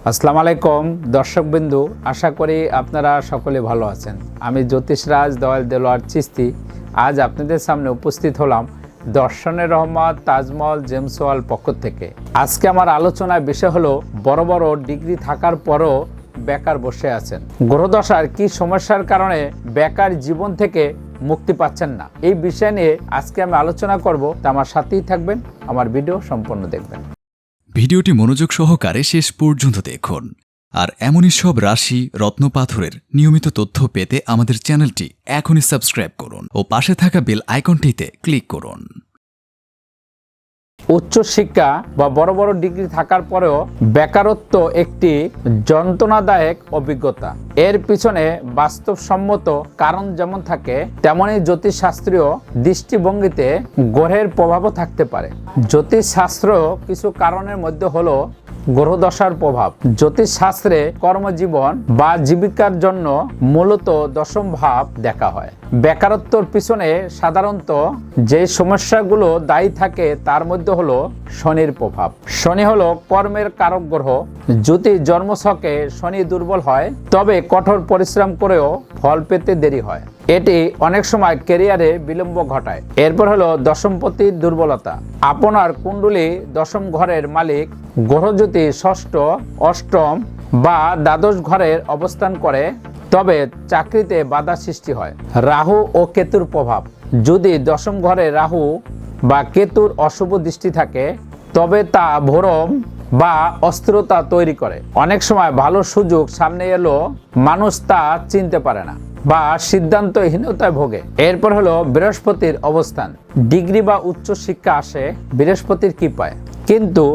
আসসালামু আলাইকুম দর্শকবৃন্দু, আশা করি আপনারা সকলে ভালো আছেন। আমি জ্যোতিষরাজ দয়াল দেলোয়ার চিস্তি আজ আপনাদের সামনে উপস্থিত হলাম দর্শনের রহমত তাজমহল জেমস ওয়াল পক্ষ থেকে। আজকে আমার আলোচনার বিষয় হলো বড় বড় ডিগ্রি থাকার পরও বেকার বসে আছেন। গ্রহদশার কি সমস্যার কারণে বেকার জীবন থেকে মুক্তি পাচ্ছেন না, এই বিষয় নিয়ে আজকে আমি আলোচনা করব। তা আমার সাথেই থাকবেন, আমার ভিডিও সম্পূর্ণ দেখবেন। ভিডিওটি মনোযোগ সহকারে শেষ পর্যন্ত দেখুন। আর এমনই সব রাশি রত্নপাথরের নিয়মিত তথ্য পেতে আমাদের চ্যানেলটি এখনই সাবস্ক্রাইব করুন ও পাশে থাকা বেল আইকনটিতে ক্লিক করুন। উচ্চশিক্ষা বা বড় বড় ডিগ্রি থাকার পরেও বেকারত্ব একটি যন্ত্রণাদায়ক অভিজ্ঞতা। এর পিছনে বাস্তবসম্মত কারণ যেমন থাকে, তেমনি জ্যোতিষশাস্ত্রীয় দৃষ্টিভঙ্গিতে গ্রহের প্রভাবও থাকতে পারে। জ্যোতিষশাস্ত্র কিছু কারণের মধ্যে হলো গ্রহদশার প্রভাব। জ্যোতিষশাস্ত্রে কর্মজীবন বা জীবিকার জন্য মূলত দশম ভাব দেখা হয়। বেকারত্বর পিছনে সাধারণত যে সমস্যাগুলো দায়ী থাকে তার মধ্যে হলো শনির প্রভাব। শনি হলো কর্মের কারক গ্রহ। যদি জন্মছকে শনি দুর্বল হয় তবে কঠোর পরিশ্রম করেও ফল পেতে দেরি হয়। এটি অনেক সময় ক্যারিয়ারে বিলম্ব ঘটায়। এরপর হলো দশমপতির দুর্বলতা। আপনার কুণ্ডলী দশম ঘরের মালিক গ্রহ যদি ষষ্ঠ, অষ্টম বা দ্বাদশ ঘরের অবস্থান করে তবে চাকরিতে বাধা সৃষ্টি হয়। রাহু ও কেতুর প্রভাব। যদি দশম ঘরে রাহু বা কেতুর অশুভ দৃষ্টি থাকে তবে তা ভ্রম বা অস্থিরতা তৈরি করে। অনেক সময় ভালো সুযোগ সামনে এলো মানুষ তা চিনতে পারে না বা সিদ্ধান্তহীনতায় ভোগে। এরপর হলো বৃহস্পতির অবস্থান। ডিগ্রি বা উচ্চ শিক্ষা আসে বৃহস্পতির কৃপায়, কিন্তু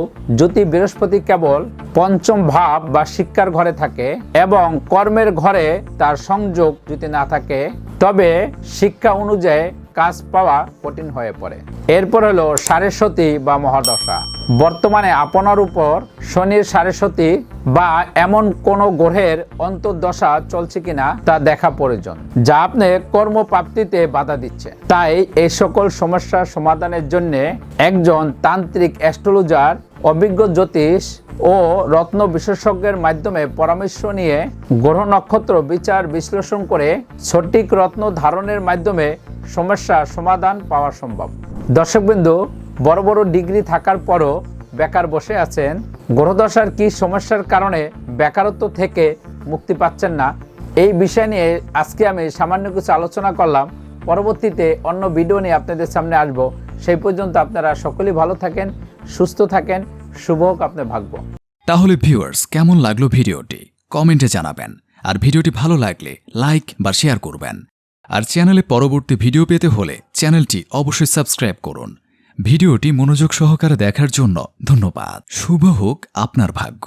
যদি বৃহস্পতি কেবল পঞ্চম ভাব বা শিক্ষার ঘরে থাকে এবং কর্মের ঘরে তার সংযোগ যদি না থাকে তবে শিক্ষা অনুযায়ী কাজ পাওয়া কঠিন হয়ে পড়ে। এরপর হলো সাড়েসতি বা মহাদশা। বর্তমানে আপনার উপর শনির সাড়েসতি বা এমন কোন গ্রহের অন্তর্দশা চলছে কিনা তা দেখা প্রয়োজন, যা আপনি কর্মপ্রাপ্তিতে বাধা দিচ্ছে। তাই এই সকল সমস্যার সমাধানের জন্য একজন তান্ত্রিক অ্যাস্ট্রোলজার, অভিজ্ঞ জ্যোতিষ ও রত্ন বিশেষজ্ঞের মাধ্যমে পরামর্শ নিয়ে গ্রহ নক্ষত্র বিচার বিশ্লেষণ করে সঠিক রত্ন ধারণের মাধ্যমে সমস্যার সমাধান পাওয়া সম্ভব। দর্শকবৃন্দু, বড় বড় ডিগ্রি থাকার পরও বেকার বসে আছেন। গ্রহদশার কি সমস্যার কারণে বেকারত্ব থেকে মুক্তি পাচ্ছেন না, এই বিষয় নিয়ে আজকে আমি সামান্য কিছু আলোচনা করলাম। পরবর্তীতে অন্য ভিডিও নিয়ে আপনাদের সামনে আসব। সেই পর্যন্ত আপনারা সকলেই ভালো থাকেন, সুস্থ থাকেন। শুভ হোক আপনার ভাগ্য। তাহলে ভিউয়ার্স, কেমন লাগলো ভিডিওটি কমেন্টে জানাবেন। আর ভিডিওটি ভালো লাগলে লাইক বা শেয়ার করবেন। আর চ্যানেলে পরবর্তী ভিডিও পেতে হলে চ্যানেলটি অবশ্যই সাবস্ক্রাইব করুন। ভিডিওটি মনোযোগ সহকারে দেখার জন্য ধন্যবাদ। শুভ হোক আপনার ভাগ্য।